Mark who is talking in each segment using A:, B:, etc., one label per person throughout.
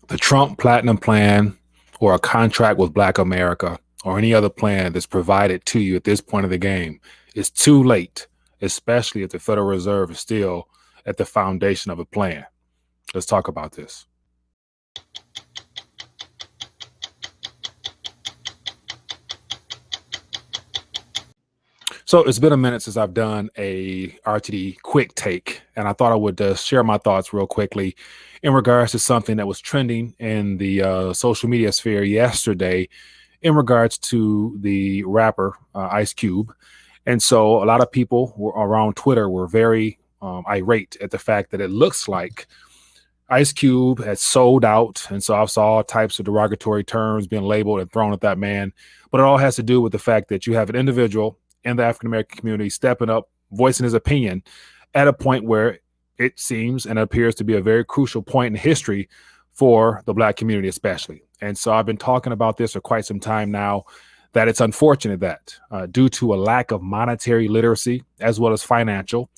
A: The Trump Platinum Plan or a contract with Black America or any other plan that's provided to you at this point of the game is too late, especially if the Federal Reserve is still at the foundation of a plan. Let's talk about this. So it's been a minute since I've done a RTD quick take, and I thought I would share my thoughts real quickly in regards to something that was trending in the social media sphere yesterday in regards to the rapper Ice Cube. And so a lot of people around Twitter were very irate at the fact that it looks like Ice Cube had sold out. And so I saw all types of derogatory terms being labeled and thrown at that man. But it all has to do with the fact that you have an individual in the African American community stepping up, voicing his opinion at a point where it seems and appears to be a very crucial point in history for the Black community, especially. And so I've been talking about this for quite some time now, that it's unfortunate that due to a lack of monetary literacy as well as financial,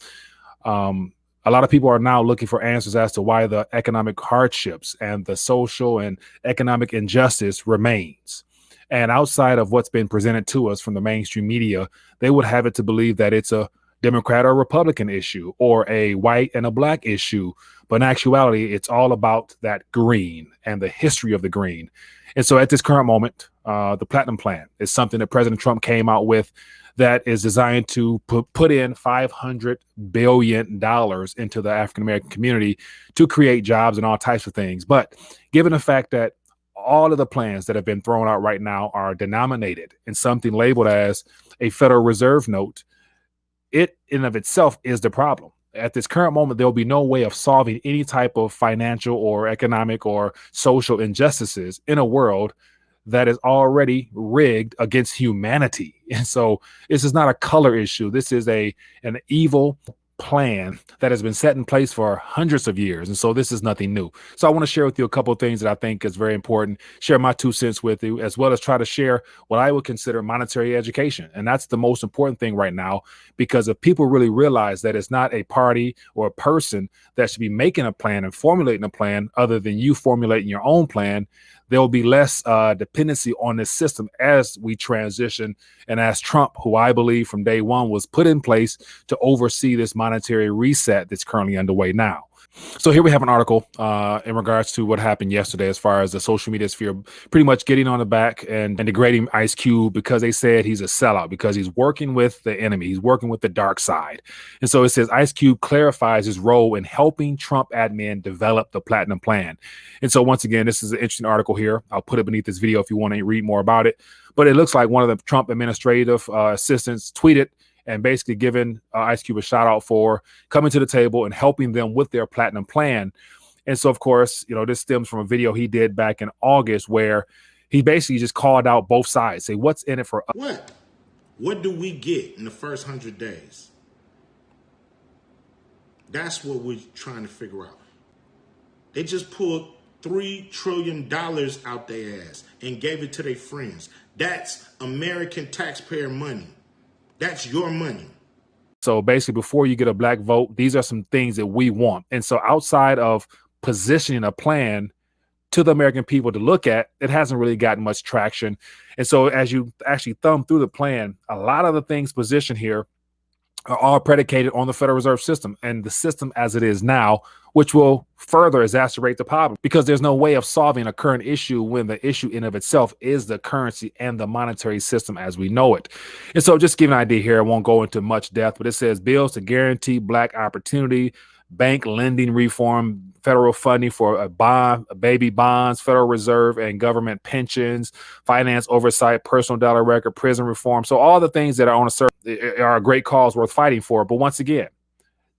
A: a lot of people are now looking for answers as to why the economic hardships and the social and economic injustice remains. And outside of what's been presented to us from the mainstream media, they would have it to believe that it's a Democrat or Republican issue or a white and a Black issue. But in actuality, it's all about that green and the history of the green. And so at this current moment, the Platinum Plan is something that President Trump came out with that is designed to put in $500 billion into the African American community to create jobs and all types of things. But given the fact that all of the plans that have been thrown out right now are denominated in something labeled as a Federal Reserve note, it in of itself is the problem. At this current moment, there will be no way of solving any type of financial or economic or social injustices in a world that is already rigged against humanity. And so this is not a color issue. This is an evil plan that has been set in place for hundreds of years. And so this is nothing new. So I want to share with you a couple of things that I think is very important, share my 2 cents with you, as well as try to share what I would consider monetary education. And that's the most important thing right now, because if people really realize that it's not a party or a person that should be making a plan and formulating a plan other than you formulating your own plan, there will be less dependency on this system as we transition and as Trump, who I believe from day one was put in place to oversee this monetary reset that's currently underway now. So here we have an article in regards to what happened yesterday as far as the social media sphere pretty much getting on the back and degrading Ice Cube because they said he's a sellout, because he's working with the enemy. He's working with the dark side. And so it says Ice Cube clarifies his role in helping Trump admin develop the Platinum Plan. And so once again, this is an interesting article here. I'll put it beneath this video if you want to read more about it. But it looks like one of the Trump administrative assistants tweeted and basically giving Ice Cube a shout out for coming to the table and helping them with their Platinum Plan. And so, of course, you know, this stems from a video he did back in August where he basically just called out both sides, say, what's in it for us?
B: What do we get in the first 100 days? That's what we're trying to figure out. They just pulled $3 trillion out their ass and gave it to their friends. That's American taxpayer money. That's your money.
A: So basically, before you get a Black vote, these are some things that we want. And so outside of positioning a plan to the American people to look at, it hasn't really gotten much traction. And so as you actually thumb through the plan, a lot of the things positioned here are all predicated on the Federal Reserve System and the system as it is now, which will further exacerbate the problem because there's no way of solving a current issue when the issue in of itself is the currency and the monetary system as we know it. And so just to give an idea here, I won't go into much depth, but it says bills to guarantee Black opportunity, bank lending reform, federal funding for baby bonds, Federal Reserve and government pensions, finance oversight, personal dollar record, prison reform. So all the things that are on a certain are a great cause worth fighting for. But once again,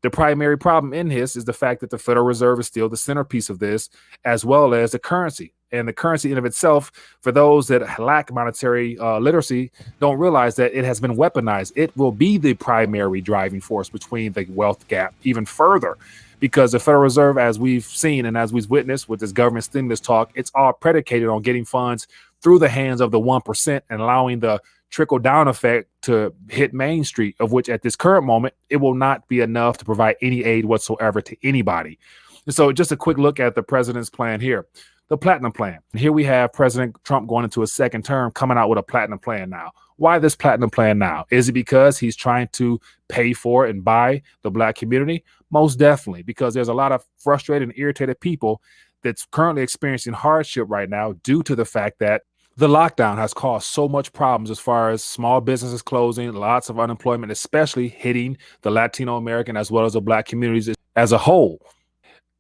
A: the primary problem in this is the fact that the Federal Reserve is still the centerpiece of this, as well as the currency. And the currency in of itself, for those that lack monetary literacy, don't realize that it has been weaponized. It will be the primary driving force between the wealth gap even further, because the Federal Reserve, as we've seen and as we've witnessed with this government stimulus talk, it's all predicated on getting funds through the hands of the 1% and allowing the trickle down effect to hit Main Street, of which at this current moment, it will not be enough to provide any aid whatsoever to anybody. And so just a quick look at the president's plan here. the platinum plan. And here we have President Trump going into a second term coming out with a platinum plan now. Why this platinum plan now? Is it because he's trying to pay for and buy the Black community? Most definitely, because there's a lot of frustrated and irritated people that's currently experiencing hardship right now due to the fact that the lockdown has caused so much problems as far as small businesses closing, lots of unemployment, especially hitting the Latino American as well as the Black communities as a whole.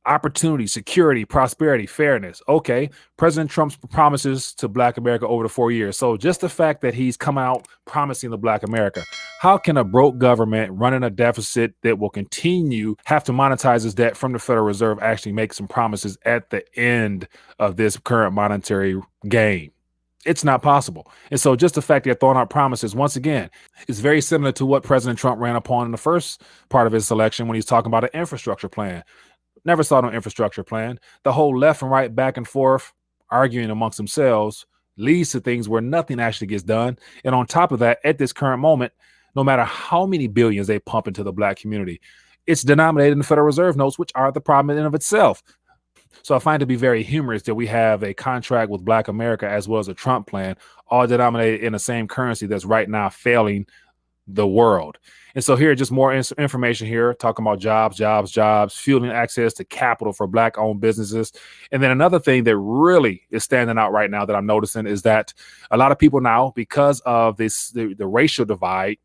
A: Opportunity, security, prosperity, fairness. Okay, President Trump's promises to Black America over the 4 years. So just the fact that he's come out promising the Black America, how can a broke government running a deficit that will continue have to monetize his debt from the Federal Reserve actually make some promises at the end of this current monetary game? It's not possible. And so just the fact they're throwing out promises, once again, is very similar to what President Trump ran upon in the first part of his election when he's talking about an infrastructure plan. Never saw no infrastructure plan. The whole left and right back and forth arguing amongst themselves leads to things where nothing actually gets done. And on top of that, at this current moment, no matter how many billions they pump into the Black community, it's denominated in the Federal Reserve notes, which are the problem in and of itself. So I find it to be very humorous that we have a contract with Black America as well as a Trump plan, all denominated in the same currency that's right now failing the world. And so here, just more information here, talking about jobs, fueling access to capital for Black owned businesses. And then another thing that really is standing out right now that I'm noticing is that a lot of people now, because of the racial divide,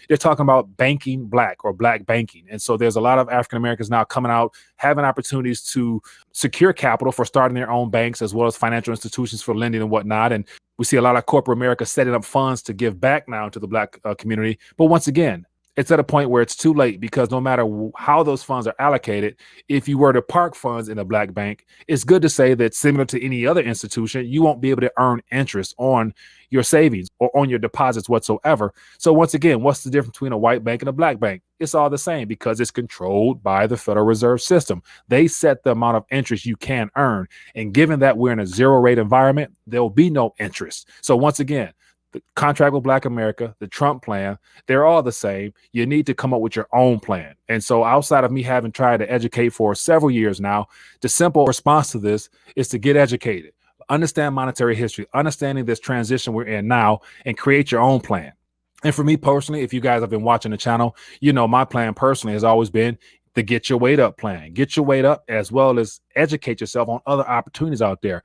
A: they're talking about banking Black or Black banking. And so there's a lot of African Americans now coming out, having opportunities to secure capital for starting their own banks, as well as financial institutions for lending and whatnot. And we see a lot of corporate America setting up funds to give back now to the Black community. But once again, it's at a point where it's too late, because no matter how those funds are allocated, if you were to park funds in a Black bank, it's good to say that similar to any other institution, you won't be able to earn interest on your savings or on your deposits whatsoever. So once again, what's the difference between a white bank and a Black bank? It's all the same, because it's controlled by the Federal Reserve System. They set the amount of interest you can earn. And given that we're in a zero rate environment, there will be no interest. So once again, the contract with Black America, the Trump plan, they're all the same. You need to come up with your own plan. And so outside of me having tried to educate for several years now, the simple response to this is to get educated, understand monetary history, understanding this transition we're in now, and create your own plan. And for me personally, if you guys have been watching the channel, you know my plan personally has always been the Get Your Weight Up plan. Get your weight up, as well as educate yourself on other opportunities out there.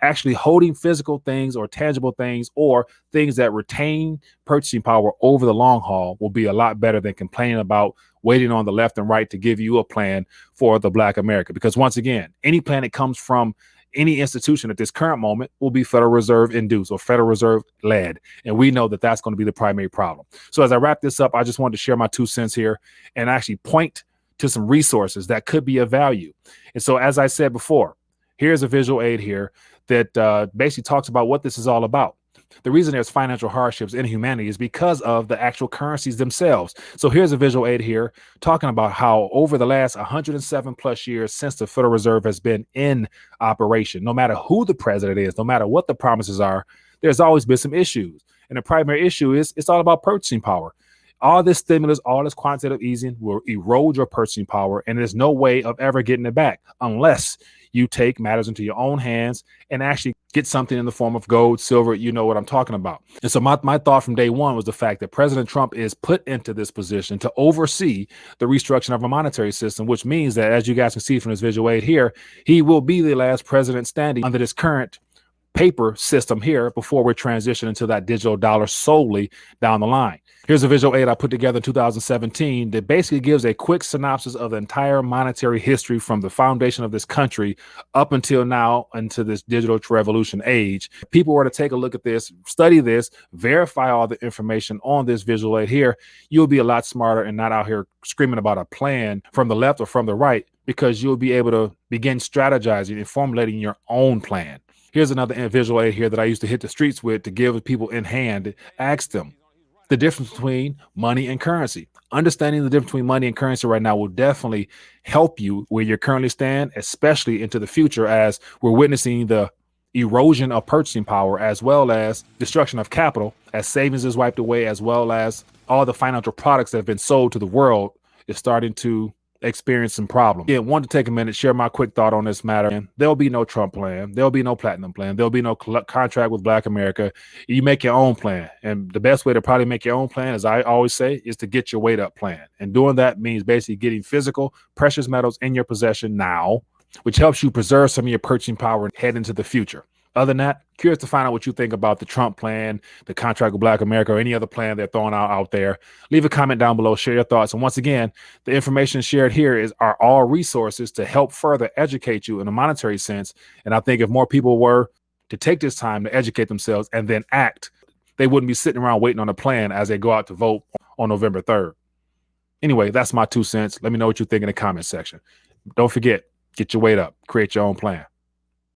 A: Actually holding physical things or tangible things or things that retain purchasing power over the long haul will be a lot better than complaining about waiting on the left and right to give you a plan for the Black America. Because once again, any plan that comes from any institution at this current moment will be Federal Reserve induced or Federal Reserve led. And we know that that's going to be the primary problem. So as I wrap this up, I just wanted to share my 2 cents here and actually point to some resources that could be of value. And so, as I said before, here's a visual aid here that basically talks about what this is all about. The reason there's financial hardships in humanity is because of the actual currencies themselves. So here's a visual aid here talking about how over the last 107 plus years since the Federal Reserve has been in operation, no matter who the president is, no matter what the promises are, there's always been some issues. And the primary issue is it's all about purchasing power. All this stimulus, all this quantitative easing will erode your purchasing power, and there's no way of ever getting it back unless you take matters into your own hands and actually get something in the form of gold, silver. You know what I'm talking about. And so my thought from day one was the fact that President Trump is put into this position to oversee the restructuring of a monetary system, which means that, as you guys can see from this visual aid here, he will be the last president standing under this current paper system here before we transition into that digital dollar solely down the line. Here's a visual aid I put together in 2017 that basically gives a quick synopsis of the entire monetary history from the foundation of this country up until now, into this digital revolution age. If people were to take a look at this, study this, verify all the information on this visual aid here, you'll be a lot smarter and not out here screaming about a plan from the left or from the right, because you'll be able to begin strategizing and formulating your own plan. Here's another visual aid here that I used to hit the streets with to give people in hand. Ask them the difference between money and currency. Understanding the difference between money and currency right now will definitely help you where you currently stand, especially into the future, as we're witnessing the erosion of purchasing power, as well as destruction of capital, as savings is wiped away, as well as all the financial products that have been sold to the world is starting to experiencing problems. Again, want to take a minute, share my quick thought on this matter. And there'll be no Trump plan. There'll be no platinum plan. There'll be no contract with Black America. You make your own plan. And the best way to probably make your own plan, as I always say, is to get your weight up plan. And doing that means basically getting physical, precious metals in your possession now, which helps you preserve some of your purchasing power and head into the future. Other than that, curious to find out what you think about the Trump plan, the contract with Black America, or any other plan they're throwing out there. Leave a comment down below, share your thoughts. And once again, the information shared here are all resources to help further educate you in a monetary sense. And I think if more people were to take this time to educate themselves and then act, they wouldn't be sitting around waiting on a plan as they go out to vote on November 3rd. Anyway, that's my 2 cents. Let me know what you think in the comment section. Don't forget, get your weight up, create your own plan.